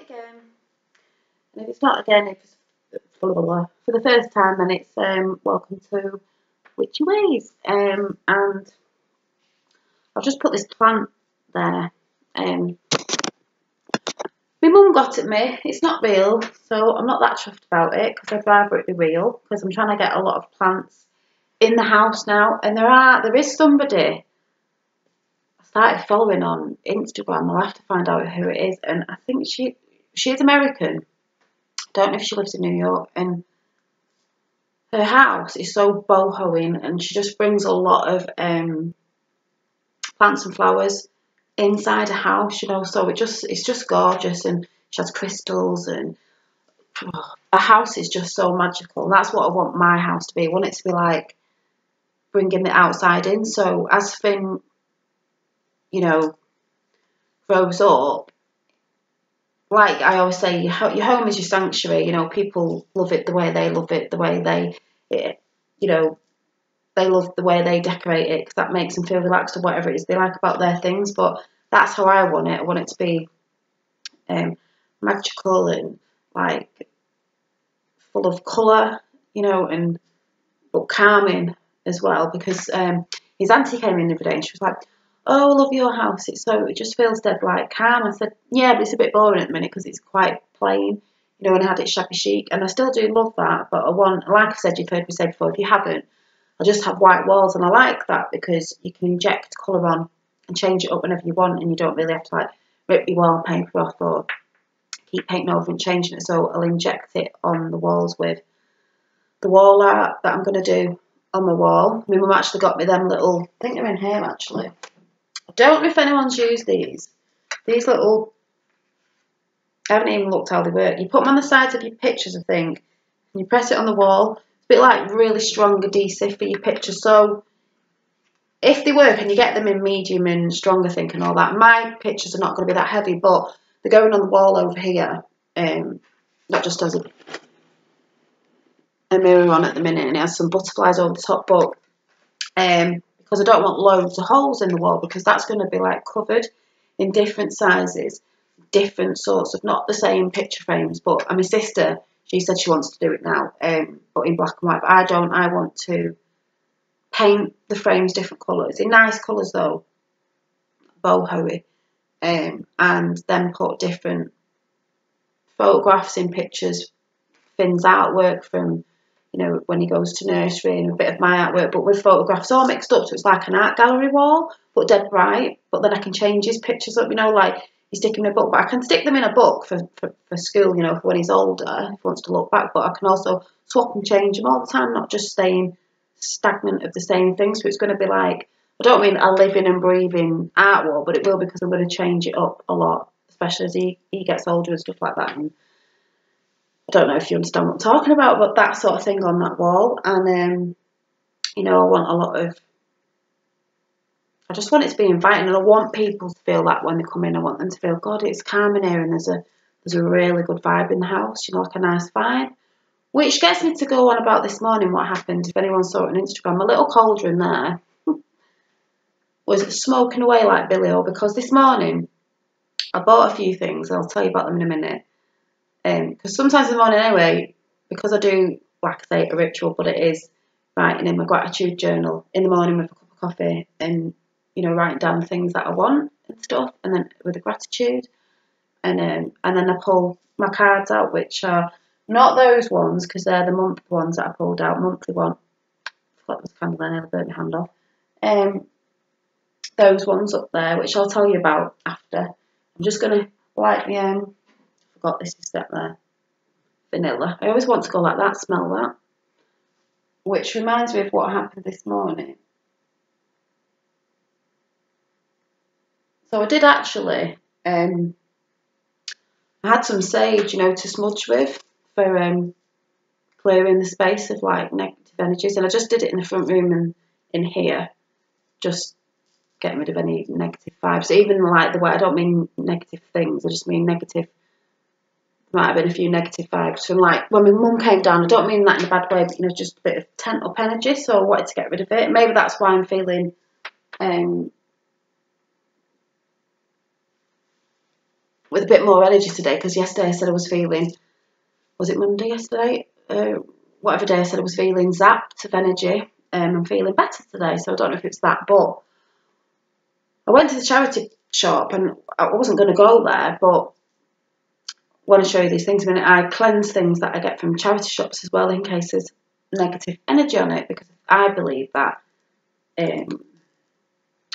again. And if it's not again, if it's for the first time, then it's welcome to Witchy Ways. And I've just put this plant there. My mum got it me. It's not real, so I'm not that chuffed about it because I'd rather it be real, because I'm trying to get a lot of plants in the house now. And there is somebody I started following on Instagram. I'll have to find out who it is, and I think she's American. I don't know if she lives in New York, and her house is so bohoing, and she just brings a lot of plants and flowers inside a house, you know, so it's just gorgeous, and she has crystals, and a house is just so magical. And that's what I want my house to be. I want it to be like bringing the outside in. So as Finn, you know, grows up, like I always say, your home is your sanctuary. You know, people love it the way they love it, the way they love the way they decorate it, because that makes them feel relaxed or whatever it is they like about their things. But that's how I want it. I want it to be magical and like full of colour, you know, but calming as well. Because his auntie came in the other day and she was like, "Oh, I love your house. It just feels dead like calm." I said, "Yeah, but it's a bit boring at the minute because it's quite plain, you know, and I had it shabby chic, and I still do love that. But I want, like I said, you've heard me say before, if you haven't, I just have white walls, and I like that because you can inject colour on and change it up whenever you want, and you don't really have to like rip your wallpaper off or keep painting over and changing it. So I'll inject it on the walls with the wall art that I'm going to do on my wall. My mum actually got me them little, I think they're in here actually. I don't know if anyone's used these. These little, I haven't even looked how they work. You put them on the sides of your pictures, I think, and you press it on the wall. It's a bit like really strong adhesive for your pictures. So if they work and you get them in medium and strong, I think, and all that, my pictures are not going to be that heavy, but they're going on the wall over here. That just has a mirror on at the minute, and it has some butterflies over the top, but because I don't want loads of holes in the wall, because that's going to be like covered in different sizes, different sorts of, not the same picture frames. But my sister, she said she wants to do it now, but in black and white. But I don't. I want to paint the frames different colours, in nice colours though, boho-y, and then put different photographs in pictures, Finn's artwork from, you know, when he goes to nursery, and a bit of my artwork, but with photographs all mixed up, so it's like an art gallery wall, but dead bright. But then I can change his pictures up, you know, like he's sticking in a book, but I can stick them in a book for school, you know, for when he's older, if he wants to look back. But I can also swap and change them all the time, not just staying stagnant of the same thing. So it's going to be like, I don't mean a living and breathing art wall, but it will, because I'm going to change it up a lot, especially as he gets older and stuff like that. And I don't know if you understand what I'm talking about, but that sort of thing on that wall. And you know, I want a lot of, I just want it to be inviting, and I want people to feel that when they come in. I want them to feel, God, it's calm in here, and there's a really good vibe in the house, you know, like a nice vibe. Which gets me to go on about this morning what happened. If anyone saw it on Instagram, my little cauldron there was smoking away like Billy O, because this morning I bought a few things, and I'll tell you about them in a minute. Because sometimes in the morning anyway, because I do, like I say, a ritual, but it is writing in my gratitude journal in the morning with a cup of coffee, and, you know, writing down the things that I want and stuff, and then with a gratitude, and then I pull my cards out, which are not those ones, because they're the month ones that I pulled out, monthly one. I forgot this candle there, I burnt my hand off. Those ones up there, which I'll tell you about after. I'm just going to light the forgot this is set there, vanilla. I always want to go like that, smell that. Which reminds me of what happened this morning. So I did actually, I had some sage, you know, to smudge with for clearing the space of like negative energies, and I just did it in the front room and in here, just getting rid of any negative vibes. Even like the way, I don't mean negative things, I just mean negative. Might have been a few negative vibes from like when my mum came down. I don't mean that in a bad way, but, you know, just a bit of pent up energy, so I wanted to get rid of it. Maybe that's why I'm feeling with a bit more energy today, because yesterday I said I was feeling, was it Monday yesterday? Whatever day I said I was feeling zapped of energy. I'm feeling better today, so I don't know if it's that, but I went to the charity shop and I wasn't going to go there, but I want to show you these things. I cleanse things that I get from charity shops as well in case there's negative energy on it, because I believe that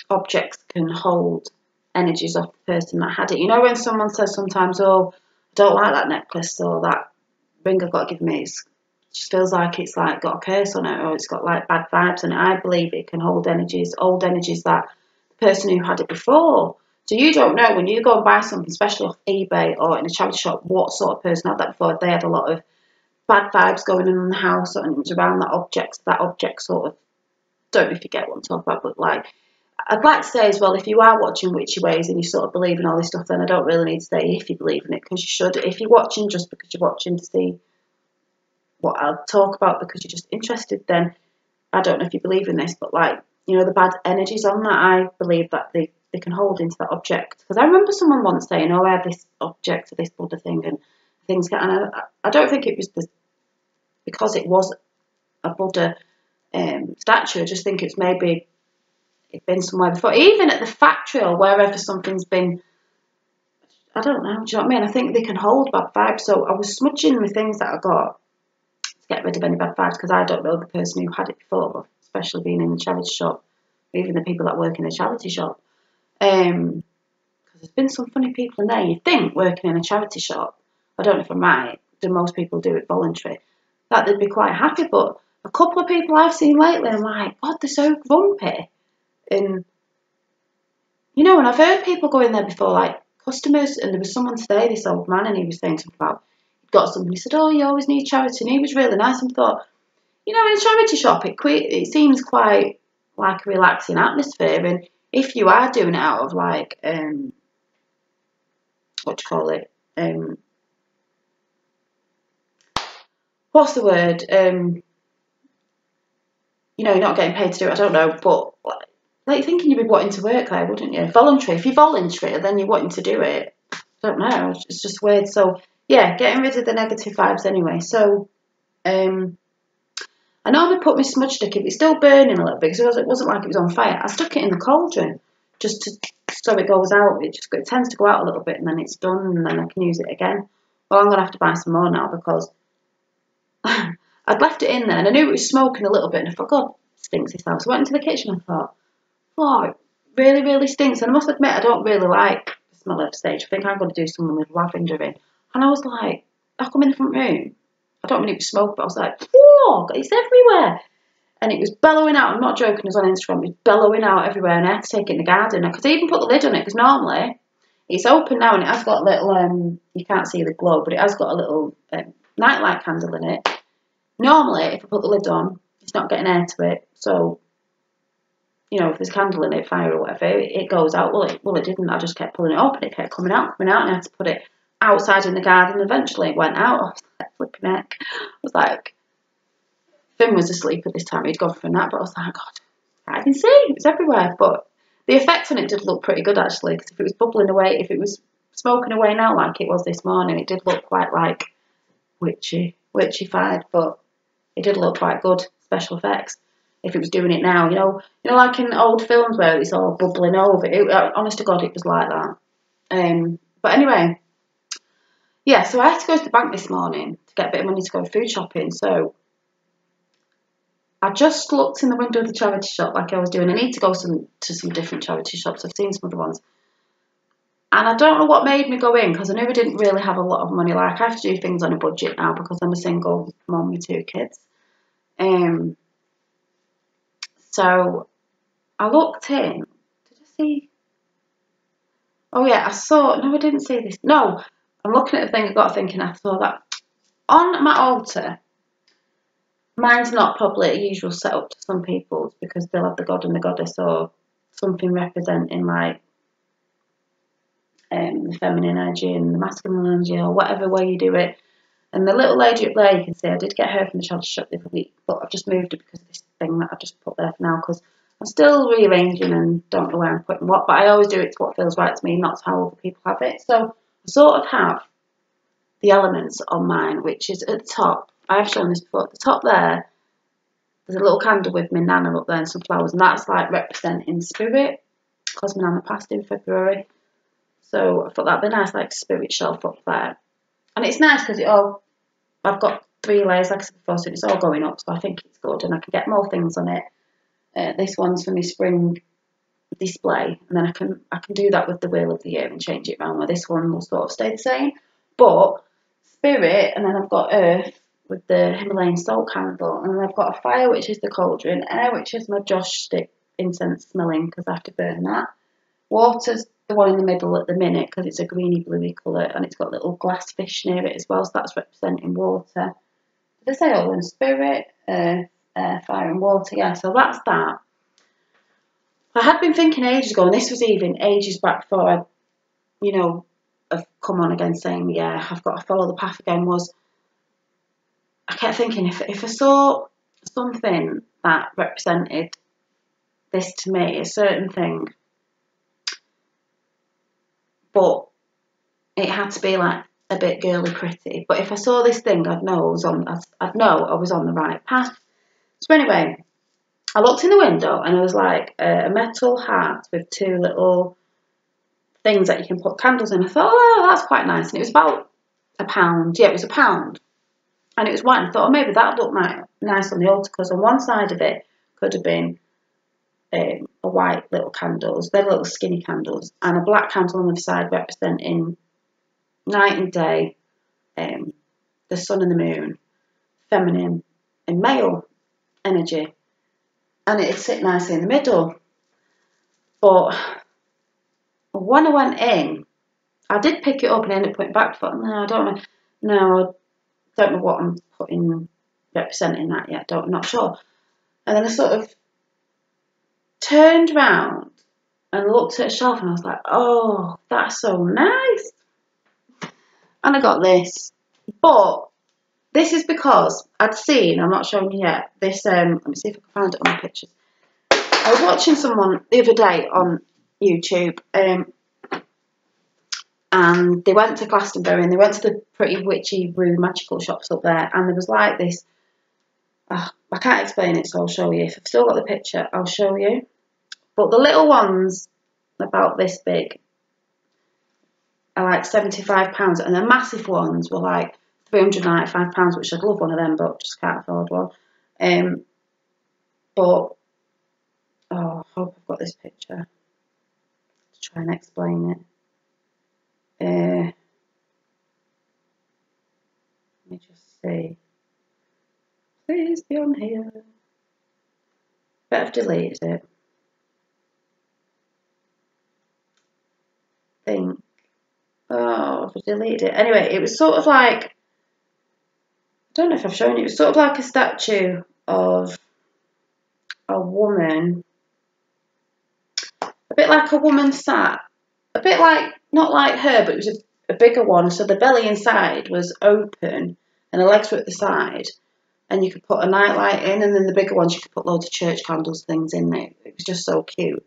objects can hold energies off the person that had it. You know when someone says sometimes, oh, I don't like that necklace or that ring I've got to give me, it just feels like it's like got a curse on it, or it's got like bad vibes, and I believe it can hold energies, old energies that the person who had it before. So you don't know when you go and buy something, especially off eBay or in a charity shop, what sort of person had that before. If they had a lot of bad vibes going on in the house and it was around that object sort of, don't know if you get what I'm talking about, but like, I'd like to say as well, if you are watching Witchy Ways and you sort of believe in all this stuff, then I don't really need to say if you believe in it, because you should. If you're watching just because you're watching to see what I'll talk about because you're just interested, then I don't know if you believe in this, but like, you know, the bad energies on that, I believe that they can hold into that object. Because I remember someone once saying, oh, I had this object or this Buddha thing and things get, and I don't think it was because it was a Buddha statue. I just think it's maybe it'd been somewhere before, even at the factory or wherever something's been. I don't know, do you know what I mean? I think they can hold bad vibes. So I was smudging the things that I got to get rid of any bad vibes, because I don't know the person who had it before, especially being in the charity shop, even the people that work in the charity shop. Because there's been some funny people in there. You'd think working in a charity shop, I don't know if I'm right, do most people do it voluntary, that they'd be quite happy, but a couple of people I've seen lately, I'm like, God, they're so grumpy. And, you know, and I've heard people go in there before, like customers, and there was someone today, this old man, and he was saying something about, he'd got something, he said, oh, you always need charity, and he was really nice, and thought, you know, in a charity shop, it seems quite like a relaxing atmosphere, and if you are doing it out of like, what do you call it, what's the word, you know, you're not getting paid to do it, I don't know, but like thinking you'd be wanting to work there, wouldn't you? Voluntary. If you're voluntary, then you're wanting to do it. I don't know. It's just weird. So yeah, getting rid of the negative vibes anyway. So I normally put my smudge stick, if it's still burning a little bit, because it wasn't like it was on fire, I stuck it in the cauldron just so it goes out. It tends to go out a little bit, and then it's done, and then I can use it again. Well, I'm gonna have to buy some more now, because I'd left it in there and I knew it was smoking a little bit, and I thought, God, it stinks this house. I went into the kitchen and I thought, oh, it really, really stinks. And I must admit, I don't really like the smell of sage. I think I'm going to do something with lavender in. And I was like, I come in the front room. I don't mean it was smoke, but I was like, whoa, it's everywhere. And it was bellowing out. I'm not joking, it was on Instagram. It was bellowing out everywhere, and I had to take it in the garden. I could even put the lid on it, because normally it's open now and it has got a little, you can't see the glow, but it has got a little nightlight candle in it. Normally, if I put the lid on, it's not getting air to it. So, you know, if there's a candle in it, fire or whatever, it goes out. Well, it didn't. I just kept pulling it up, and it kept coming out, and I had to put it outside in the garden. Eventually, it went out. I was like, flipping heck. I was like, Finn was asleep at this time. He'd gone for a nap, but I was like, God, I can see. It's everywhere. But the effect on it did look pretty good, actually, because if it was bubbling away, if it was smoking away now like it was this morning, it did look quite like witchy-fied, but it did look quite good, special effects. If it was doing it now, you know, like in old films where it's all bubbling over. Honest to God, it was like that. But anyway, yeah. So I had to go to the bank this morning to get a bit of money to go food shopping. So I just looked in the window of the charity shop like I was doing. I need to go to some different charity shops. I've seen some other ones, and I don't know what made me go in, because I knew I didn't really have a lot of money. Like, I have to do things on a budget now because I'm a single mum with 2 kids. So I looked in. Did I see? Oh yeah, I saw. No, I didn't see this. No, I'm looking at the thing. I got thinking. I saw that on my altar. Mine's not probably a usual setup to some people's, because they'll have the god and the goddess, or something representing like the feminine energy and the masculine energy, or whatever way you do it. And the little lady up there, you can see, I did get her from the charity shop the other week, but I've just moved it because of this thing that I just put there for now, because I'm still rearranging and don't know where I'm putting what, but I always do it to what feels right to me, not to how other people have it. So I sort of have the elements on mine, which is at the top. I have shown this before. At the top there's a little candle with my nana up there and some flowers, and that's like representing spirit, because my nana passed in February. So I thought that'd be nice, like spirit shelf up there. And it's nice because I've got 3 layers, like I said before, so it's all going up, so I think it's good, and I can get more things on it. This one's for my spring display, and then I can do that with the wheel of the year and change it around, where this one will sort of stay the same. But spirit, and then I've got earth with the Himalayan salt candle, and then I've got a fire, which is the cauldron, air, which is my Josh stick incense smelling, because I have to burn that. Water's the one in the middle at the minute, because it's a greeny bluey colour, and it's got little glass fish near it as well, so that's representing water. Did I say all in spirit, earth, air, fire and water? Yeah, so that's that. I had been thinking ages ago, and this was even ages back before I, have come on again saying, yeah, I've got to follow the path again, was I kept thinking, if I saw something that represented this to me, a certain thing, but it had to be like a bit girly pretty, but if I saw this thing, I'd know I was on the right path. So anyway, I looked in the window, and it was like a metal hat with 2 little things that you can put candles in. I thought, oh, that's quite nice. And it was about £1. Yeah, it was £1. And it was white. And I thought, oh, maybe that'd look nice on the altar, because on one side of it could have been a white little candles, they're little skinny candles, and a black candle on the other side representing night and day, the sun and the moon, feminine and male energy. And it'd sit nicely in the middle. But when I went in, I did pick it up and ended up putting it back. I thought, no, I don't know what I'm representing that yet. Not sure. And then I sort of turned round and looked at a shelf, and I was like, oh, that's so nice. And I got this. But this is because I'd seen, I'm not showing you yet, this, let me see if I can find it on my pictures. I was watching someone the other day on YouTube, and they went to Glastonbury, and they went to the pretty witchy brew magical shops up there, and there was like this, I can't explain it, so I'll show you. If I've still got the picture, I'll show you. But the little ones, about this big, are like £75, and the massive ones were like £395, which I'd love one of them, but just can't afford one. But I hope I've got this picture to try and explain it. Let me just see. Please be on here. Bet I've deleted it. Think. Oh, I've deleted it. Anyway, it was sort of like, I don't know if I've shown you, it was sort of like a statue of a woman, a bit like a woman sat, a bit like, not like her, but it was a bigger one, so the belly inside was open and the legs were at the side, and you could put a nightlight in, and then the bigger ones you could put loads of church candles things in it. It was just so cute.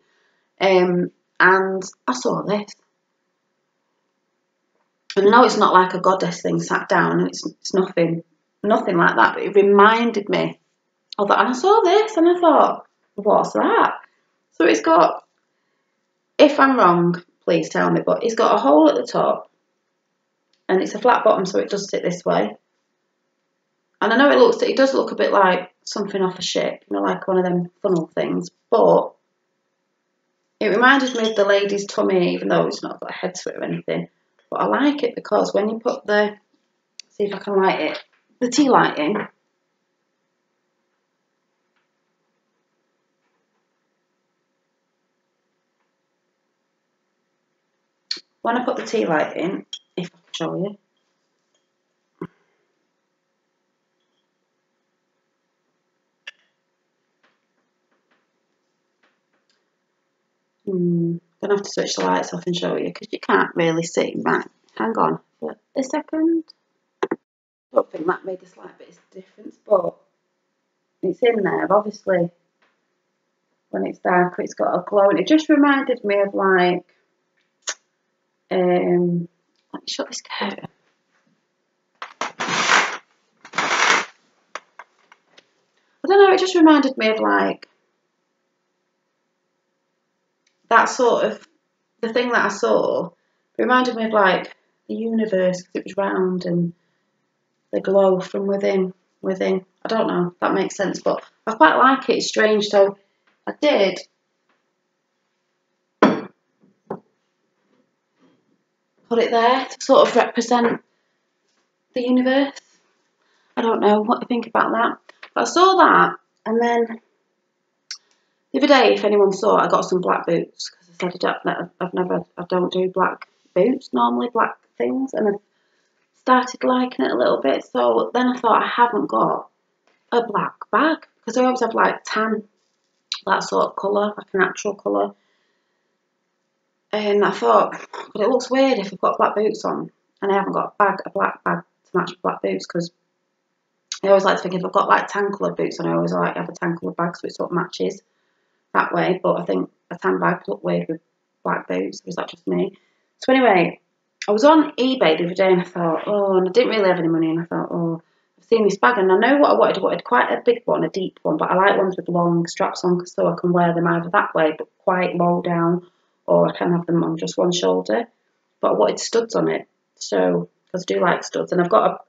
And I saw this. And I know it's not like a goddess thing sat down, and it's nothing like that, but it reminded me of that. And I saw this and I thought, what's that? So it's got, if I'm wrong, please tell me, but it's got a hole at the top, and it's a flat bottom, so it does sit this way. And I know it does look a bit like something off a ship, like one of them funnel things, but it reminded me of the lady's tummy, even though it's not got a head to it or anything. But I like it because when you put see if I can light it, the tea light in, when I put the tea light in, if I can show you, I'm going to have to switch the lights off and show you, because you can't really see. Right, hang on for a second. I don't think that made a slight bit of difference, but it's in there. Obviously, when it's dark, it's got a glow, and it just reminded me of like Let me shut this curtain. I don't know, it just reminded me of like that sort of, the thing that I saw, it reminded me of like the universe, because it was round and the glow from within. I don't know if that makes sense, but I quite like it. It's strange. So I did put it there to sort of represent the universe. I don't know what you think about that. But I saw that, and then the other day, if anyone saw it, I got some black boots, because I said I don't do black boots normally, black things, and I started liking it a little bit. So then I thought, I haven't got a black bag, because I always have like tan, that sort of colour, like a natural colour. And I thought, but it looks weird if I've got black boots on and I haven't got a black bag to match black boots, because I always like to think if I've got like tan coloured boots on, I always like to have a tan coloured bag so it sort of matches that way. But I think a tan bag would look weird with black boots. Was that just me? So anyway, I was on eBay the other day and I thought, oh, and I didn't really have any money, and I thought, oh, I've seen this bag and I know what I wanted. I wanted quite a big one, a deep one, but I like ones with long straps on so I can wear them either that way but quite low down, or I can have them on just one shoulder. But I wanted studs on it, so, because I do like studs, and I've got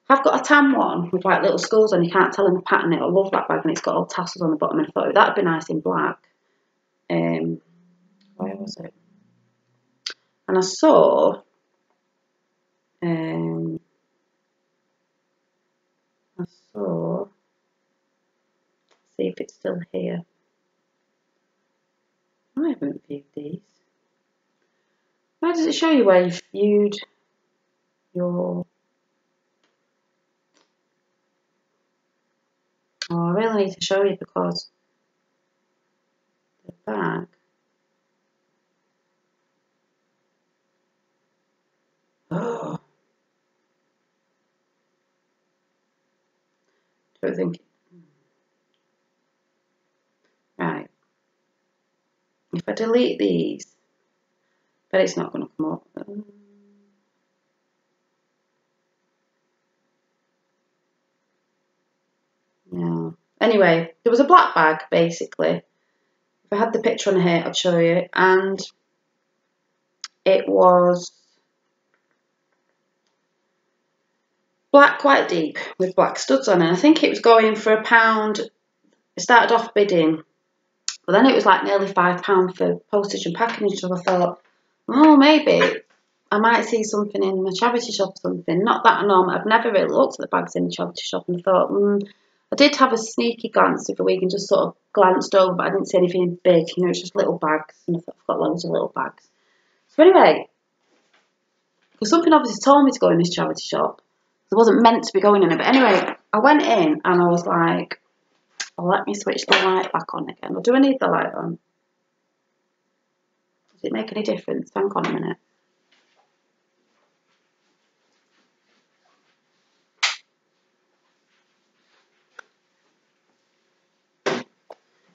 a tan one with like little skulls on. You can't tell in the pattern. I love that bag, and it's got all tassels on the bottom. And I thought that'd be nice in black. Where was it? And I saw, see if it's still here. I haven't viewed these. Where does it show you where you've viewed your... Oh, I really need to show you, because the bag... Oh. Don't think... Right. If I delete these, but it's not going to come up. Yeah. Anyway, there was a black bag, basically. If I had the picture on here, I'd show you. And it was black, quite deep, with black studs on it. I think it was going for £1. It started off bidding, but then it was like nearly £5 for postage and packaging. So I thought, oh, maybe I might see something in my charity shop or something. Not that I normally, I've never really looked at the bags in the charity shop, and I thought, I did have a sneaky glance the other week and just sort of glanced over, but I didn't see anything big. You know, it's just little bags, and I thought, I've got loads of little bags. So anyway, because something obviously told me to go in this charity shop. I wasn't meant to be going in it, but anyway, I went in and I was like, oh, let me switch the light back on again. Or do I need the light on? Does it make any difference? Hang on a minute.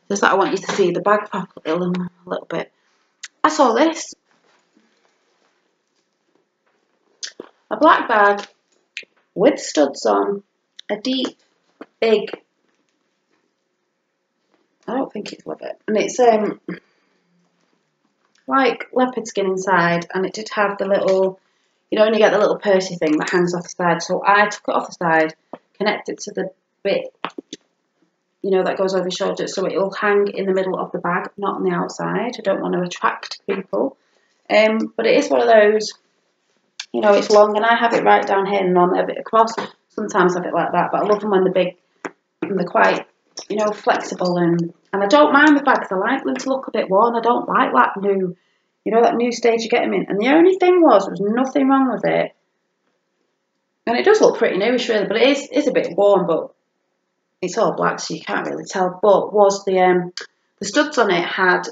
Just that I want you to see the bag properly a little bit. I saw this. A black bag with studs on, a deep, big, I don't think it's leather, and it's like leopard skin inside, and it did have the little, you know, when you get the little pursey thing that hangs off the side. So I took it off the side, connected to the bit, you know, that goes over your shoulder, so it will hang in the middle of the bag, not on the outside. I don't want to attract people, but it is one of those, you know, it's long, and I have it right down here and normally have it across. Sometimes I have it like that, but I love them when they're big and they're quite, you know, flexible, and I don't mind the bags. I like them to look a bit worn. I don't like that new, you know, that new stage you get them in. And the only thing was, there was nothing wrong with it, and it does look pretty newish really, but it is a bit worn, but it's all black so you can't really tell. But was the studs on it had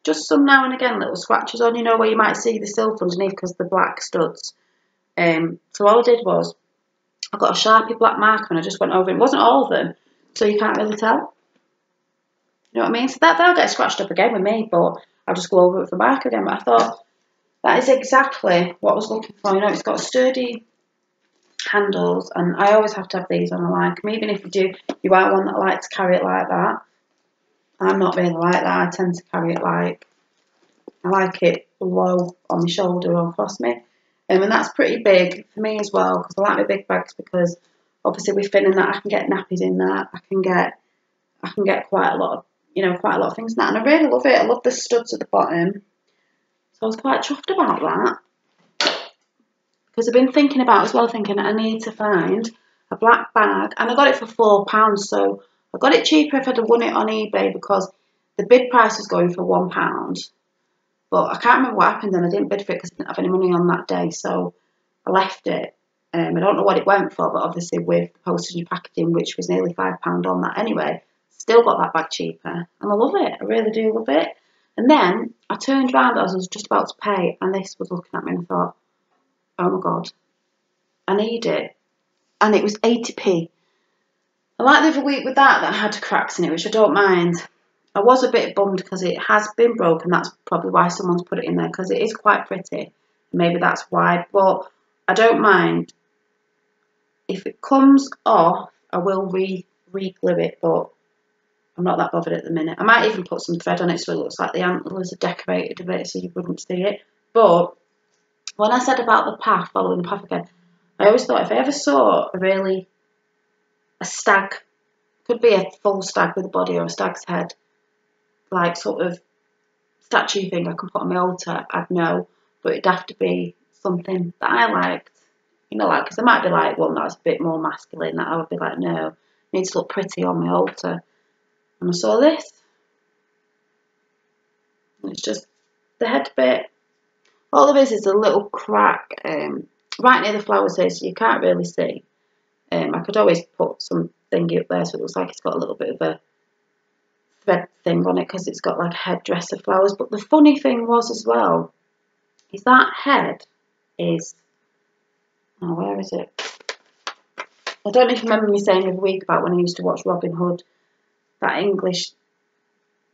just some now and again little scratches on, you know, where you might see the silver underneath because the black studs. So all I did was I got a Sharpie black marker and I just went over it. It wasn't all of them, so you can't really tell. You know what I mean? So they'll get scratched up again with me, but I'll just go over it with the marker again. But I thought That is exactly what I was looking for. You know, it's got sturdy handles, and I always have to have these on. I like them. Even if you are one that likes to carry it like that. I'm not really like that. I tend to carry it like, I like it low on my shoulder or across me. And that's pretty big for me as well, because I like my big bags, because obviously with thin and that, I can get nappies in that. I can get quite a lot of things in that. And I really love it. I love the studs at the bottom. So I was quite chuffed about that. Because I've been thinking I need to find a black bag. And I got it for £4, so I got it cheaper if I'd have won it on eBay, because the bid price was going for £1. But I can't remember what happened, and I didn't bid for it because I didn't have any money on that day, so I left it. I don't know what it went for, but obviously with postage and packaging, which was nearly £5 on that anyway, still got that bag cheaper. And I love it. I really do love it. And then I turned around as I was just about to pay, and this was looking at me, and I thought, oh my God, I need it. And it was 80p. I like the other week with that had cracks in it, which I don't mind. I was a bit bummed because it has been broken. That's probably why someone's put it in there, because it is quite pretty. Maybe that's why. But I don't mind. If it comes off, I will re-glue it, but I'm not that bothered at the minute. I might even put some thread on it so it looks like the antlers are decorated a bit so you wouldn't see it. But when I said about the path, following the path again, I always thought if I ever saw a stag, could be a full stag with a body or a stag's head, like sort of statue thing I could put on my altar, I'd know, but it'd have to be something that I liked. You know, like, because there might be like one that's a bit more masculine that I would be like, no, it needs to look pretty on my altar. And I saw this. It's just the head bit. All there is a little crack right near the flowers here, so you can't really see. I could always put some thingy up there so it looks like it's got a little bit of a thread thing on it, because it's got like a headdress of flowers. But the funny thing was as well, is that head is, oh, where is it? I don't know if you remember me saying the other week about when I used to watch Robin Hood, that English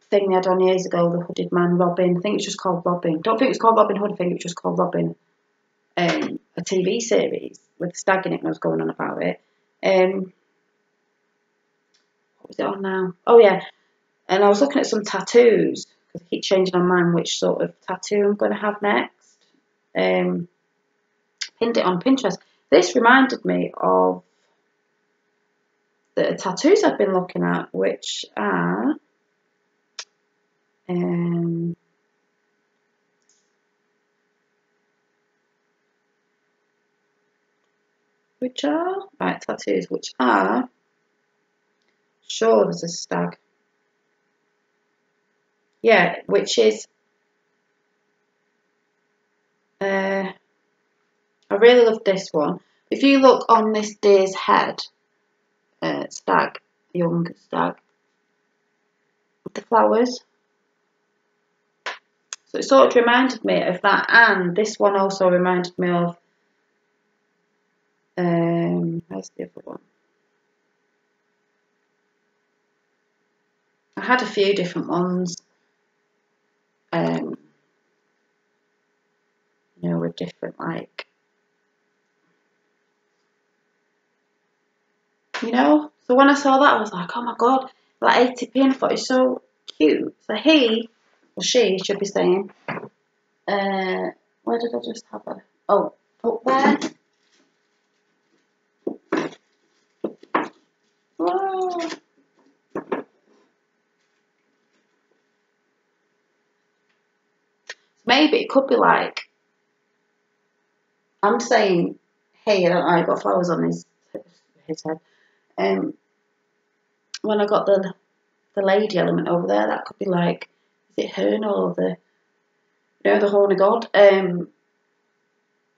thing they had on years ago, the hooded man, Robin. I think it's just called Robin. Don't think it's called Robin Hood, I think it's just called Robin. A TV series with a stag in it, and I was going on about it. What was it on now? Oh yeah, and I was looking at some tattoos, because I keep changing my mind which sort of tattoo I'm going to have next. Pinned it on Pinterest. This reminded me of the tattoos I've been looking at, which are tattoos which are, sure there's a stag, yeah, which is I really love this one. If you look on this deer's head, stag, young stag, with the flowers, so it sort of reminded me of that. And this one also reminded me of where's the other one? I had a few different ones, you know, with different, like, you know. So when I saw that, I was like, oh my God, like 80p, and I thought it's so cute. So he, or she, should be saying, where did I just have her? Oh, up there. Whoa. Maybe it could be like, I'm saying, hey, I don't know, I got flowers on his head. When I got the lady element over there, that could be like, is it Hern or the, you know, the horn of God,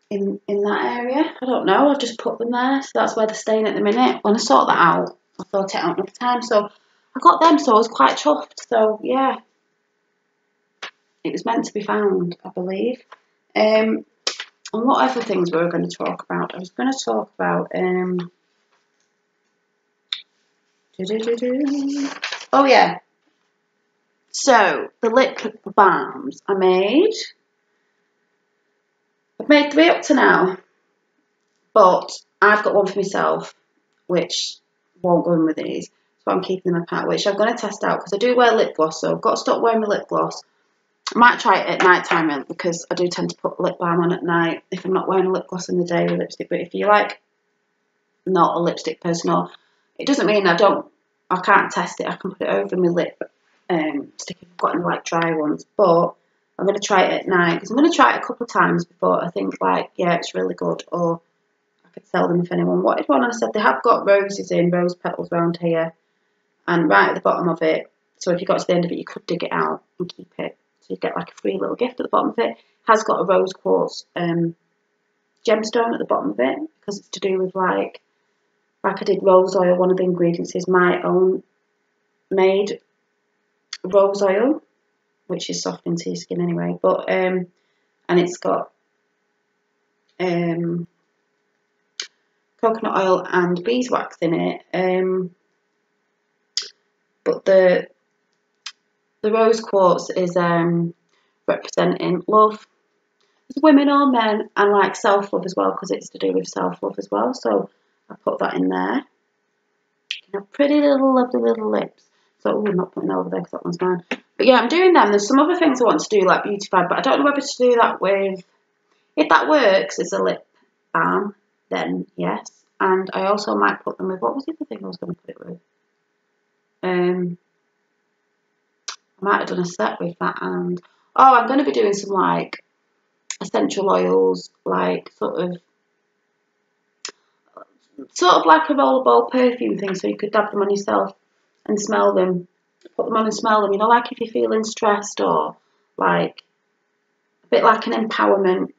in that area. I don't know, I've just put them there, so that's where they're staying at the minute. When I sort that out, I'll sort it out another time. So I got them, so I was quite chuffed. So yeah, it was meant to be found, I believe. And what other things were we going to talk about? I was going to talk about oh yeah, so the lip balms I made. I've made 3 up to now, but I've got one for myself, which won't go in with these, so I'm keeping them apart, which I'm going to test out because I do wear lip gloss, so I've got to stop wearing my lip gloss. I might try it at night time because I do tend to put lip balm on at night if I'm not wearing a lip gloss in the day with lipstick. But if you're like not a lipstick person, or it doesn't mean I can't test it. I can put it over my lip stick if I've got any like dry ones. But I'm going to try it at night because I'm going to try it a couple of times before I think like, yeah, it's really good, or I could sell them if anyone wanted one. And I said they have got roses in, rose petals around here and right at the bottom of it. So if you got to the end of it, you could dig it out and keep it. So you get like a free little gift at the bottom of it. It has got a rose quartz gemstone at the bottom of it because it's to do with like I did rose oil. One of the ingredients is my own made rose oil, which is softening to your skin anyway. But and it's got coconut oil and beeswax in it. But the rose quartz is representing love, women or men, and like self-love as well, because it's to do with self-love as well. So I put that in there. You know, pretty little lovely little lips. So I'm not putting that over there because that one's mine. But yeah, I'm doing them. There's some other things I want to do like beautify, but I don't know whether to do that with. If that works as a lip balm, then yes. And I also might put them with, what was the other thing I was going to put it with? I might have done a set with that, and I'm going to be doing some like essential oils, like sort of like a rollerball perfume thing, so you could dab them on yourself and smell them, put them on and smell them, you know, like if you're feeling stressed, or like a bit like an empowerment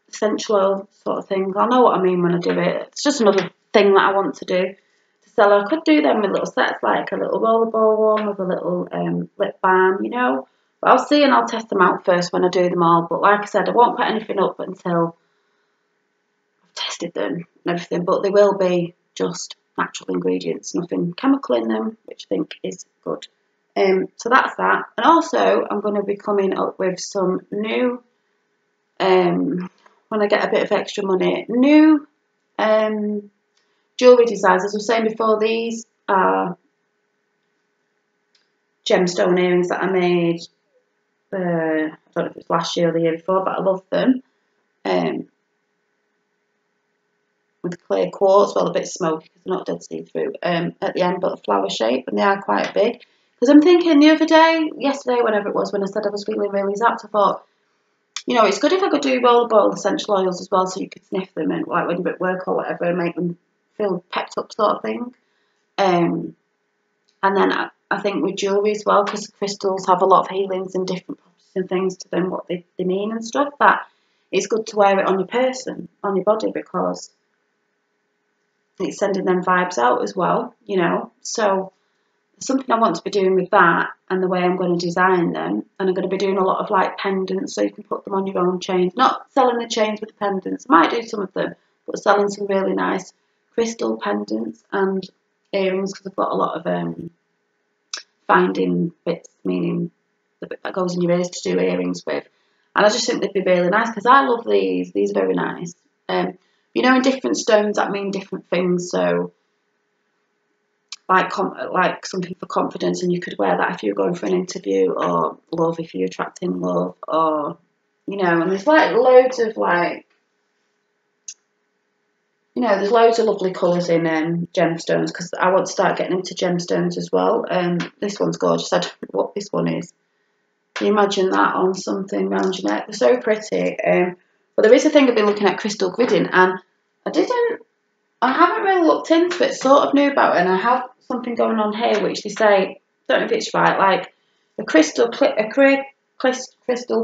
essential oil sort of thing. I know what I mean when I do it. It's just another thing that I want to do to sell. I could do them with little sets, like a little rollerball one with a little lip balm, you know. But I'll see and I'll test them out first when I do them all. But like I said, I won't put anything up until I've tested them and everything. But they will be just natural ingredients, nothing chemical in them, which I think is good. So that's that. And also, I'm going to be coming up with some new, when I get a bit of extra money, new jewellery designs. As I was saying before, these are gemstone earrings that I made, I don't know if it was last year or the year before, but I love them. With clear quartz, well, a bit smoky because they're not dead see-through at the end, but a flower shape, and they are quite big. Because I'm thinking the other day, yesterday, whenever it was, when I said I was feeling really zapped, I thought, you know, it's good if I could do rollerball essential oils as well, so you could sniff them and like when you're at work or whatever, and make them feel pepped up sort of thing. And then I think with jewellery as well, because crystals have a lot of healings and different properties and things to them, what they mean and stuff, that it's good to wear it on your person, on your body, because it's sending them vibes out as well, you know. So there's something I want to be doing with that and the way I'm going to design them. And I'm going to be doing a lot of like pendants, so you can put them on your own chains. Not selling the chains with the pendants. I might do some of them, but selling some really nice crystal pendants and earrings, because I've got a lot of finding bits, meaning the bit that goes in your ears, to do earrings with. And I just think they'd be really nice, because I love these. These are very nice. You know, in different stones that mean different things. So like something for confidence, and you could wear that if you're going for an interview, or love if you're attracting love, or, you know, and there's like loads of like, you know, there's loads of lovely colours in gemstones, because I want to start getting into gemstones as well. This one's gorgeous. I don't know what this one is. Can you imagine that on something around your neck? They're so pretty. But there is a thing I've been looking at, crystal gridding, and I haven't really looked into it, sort of knew about it, and I have something going on here which they say, don't know if it's right, like a crystal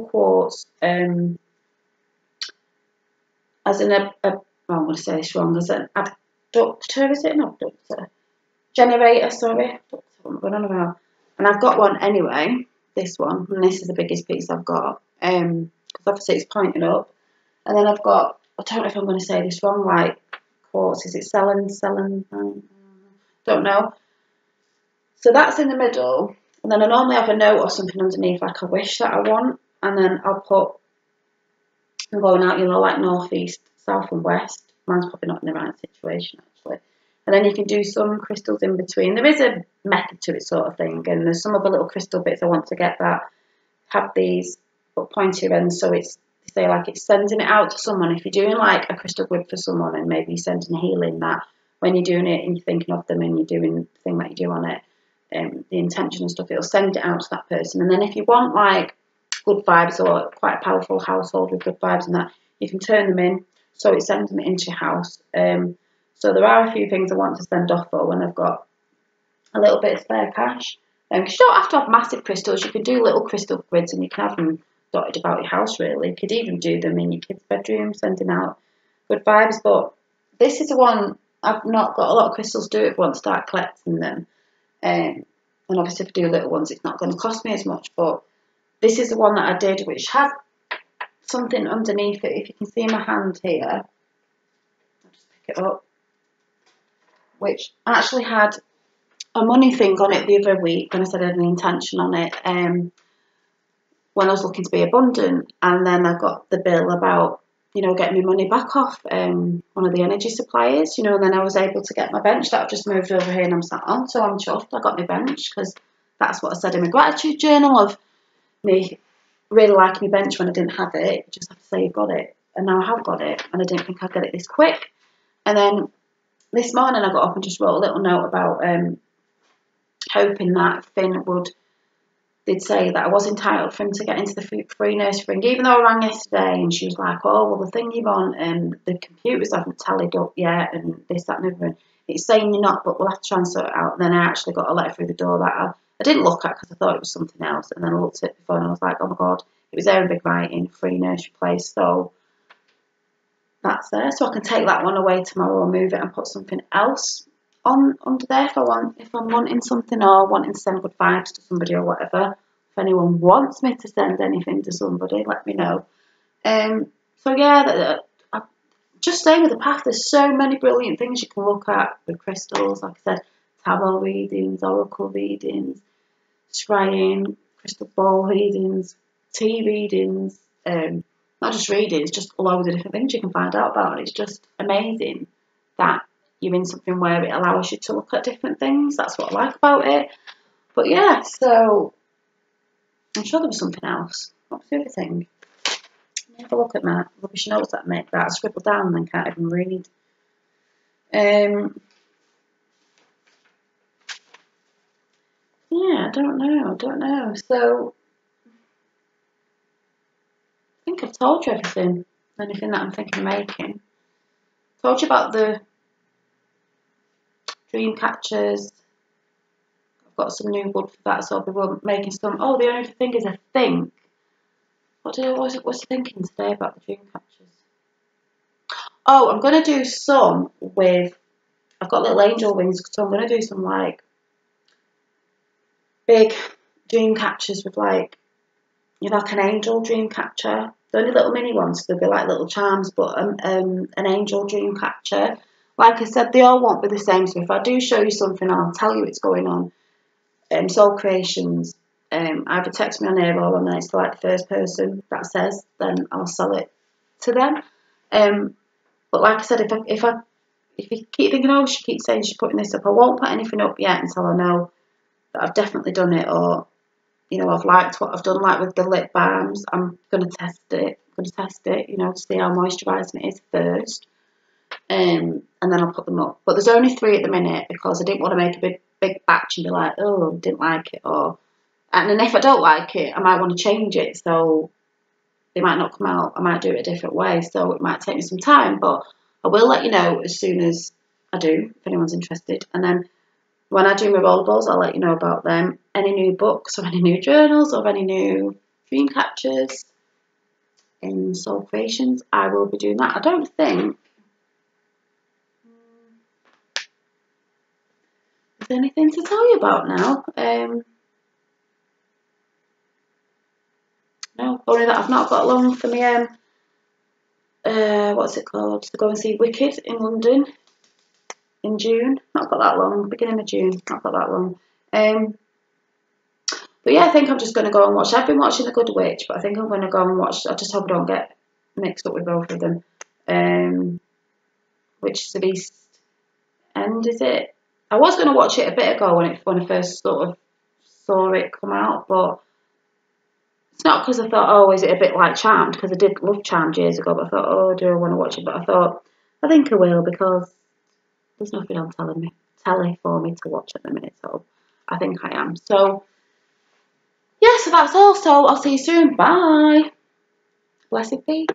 quartz, as an I'm going to say this wrong, as an abductor, is it an abductor? Generator, sorry. What am I going on about? And I've got one anyway, this one, and this is the biggest piece I've got, because obviously it's pointed up. And then I've got, I don't know if I'm going to say this wrong, like quartz, is it Selen? Don't know. So that's in the middle, and then I normally have a note or something underneath, like a wish that I want, and then I'll put and going out, you know, like north, east, south and west. Mine's probably not in the right situation actually. And then you can do some crystals in between. There is a method to it sort of thing, and there's some other little crystal bits I want to get that have these but pointier ends, so it's, say, like it's sending it out to someone. If you're doing like a crystal grid for someone and maybe you're sending healing, that when you're doing it and you're thinking of them and you're doing the thing that you do on it, the intention and stuff, it'll send it out to that person. And then if you want like good vibes or quite a powerful household with good vibes and that, you can turn them in so it sends them into your house. So there are a few things I want to send off for when I've got a little bit of spare cash. Because you don't have to have massive crystals. You can do little crystal grids and you can have them dotted about your house really. You could even do them in your kids' bedroom, sending out good vibes. But this is the one, I've not got a lot of crystals to do it, but I want to start collecting them. And obviously if I do little ones, it's not going to cost me as much. But this is the one that I did, which has something underneath it. If you can see my hand here, I'll just pick it up, which actually had a money thing on it the other week when I said I had an intention on it, when I was looking to be abundant. And then I got the bill about, you know, getting my money back off one of the energy suppliers, you know, and then I was able to get my bench that I've just moved over here and I'm sat on. So I'm chuffed I got my bench, because that's what I said in my gratitude journal, of me really liking my bench when I didn't have it. You just have to say you've got it. And now I have got it, and I didn't think I'd get it this quick. And then this morning I got up and just wrote a little note about hoping that Finn did say that I was entitled for him to get into the free nursery ring, even though I rang yesterday and she was like, oh, well, the thing you're on and the computers haven't tallied up yet and this, that and everything. It's saying you're not, but we'll have to try and sort it out. And then I actually got a letter through the door that I didn't look at because I thought it was something else. And then I looked at the phone and I was like, oh my God, it was there in big writing, free nursery place. So that's there. So I can take that one away tomorrow and move it and put something else on under there if I'm wanting something or wanting to send good vibes to somebody or whatever. If anyone wants me to send anything to somebody, let me know. So yeah, I'm just staying with the path. There's so many brilliant things you can look at with crystals. Like I said, tarot readings, oracle readings, scrying, crystal ball readings, tea readings. Not just readings, just loads of different things you can find out about. And it's just amazing that you're in something where it allows you to look at different things. That's what I like about it. But yeah, so I'm sure there was something else. What was the other thing? Let me have a look at my rubbish notes that I make that I scribble down and then can't even read. Yeah, I don't know. So I think I've told you everything. Anything that I'm thinking of making. Told you about the dream catchers. I've got some new wood for that, so I'll be making some. Oh, the only thing is, I think. What was I thinking today about the dream catchers? Oh, I'm going to do some with. I've got little angel wings, so I'm going to do some like big dream catchers with like, you know, like an angel dream catcher. They're only little mini ones, so they'll be like little charms, but an angel dream catcher. Like I said, they all won't be the same, so if I do show you something, I'll tell you what's going on. Soul Creations, either text me on here or when it's like the first person that says, then I'll sell it to them. But like I said, if you keep thinking, oh, she keeps saying she's putting this up, I won't put anything up yet until I know that I've definitely done it, or you know, I've liked what I've done. Like with the lip balms, I'm gonna test it. You know, to see how moisturising it is first, and then I'll put them up. But there's only 3 at the minute because I didn't want to make a big batch and be like, oh, I didn't like it, and then if I don't like it, I might want to change it. So they might not come out. I might do it a different way. So it might take me some time, but I will let you know as soon as I do, if anyone's interested. And then when I do my rollerballs, I'll let you know about them. Any new books or any new journals or any new dream catchers in Soul Creations, I will be doing that. I don't think there's anything to tell you about now. No, only that I've not got long for me. What's it called? To go and see Wicked in London in June. Not got that long. Beginning of June. Not got that long. But yeah, I think I'm just going to go and watch. I've been watching The Good Witch, but I think I'm going to go and watch. I just hope I don't get mixed up with both of them. Which is the East End, is it? I was going to watch it a bit ago when I first sort of saw it come out, but it's not because I thought, oh, is it a bit like Charmed? Because I did love Charmed years ago, but I thought, oh, do I want to watch it? But I thought, I think I will, because there's nothing on telly for me to watch at the minute, so I think I am. So, yeah, so that's all. So I'll see you soon. Bye. Blessed be.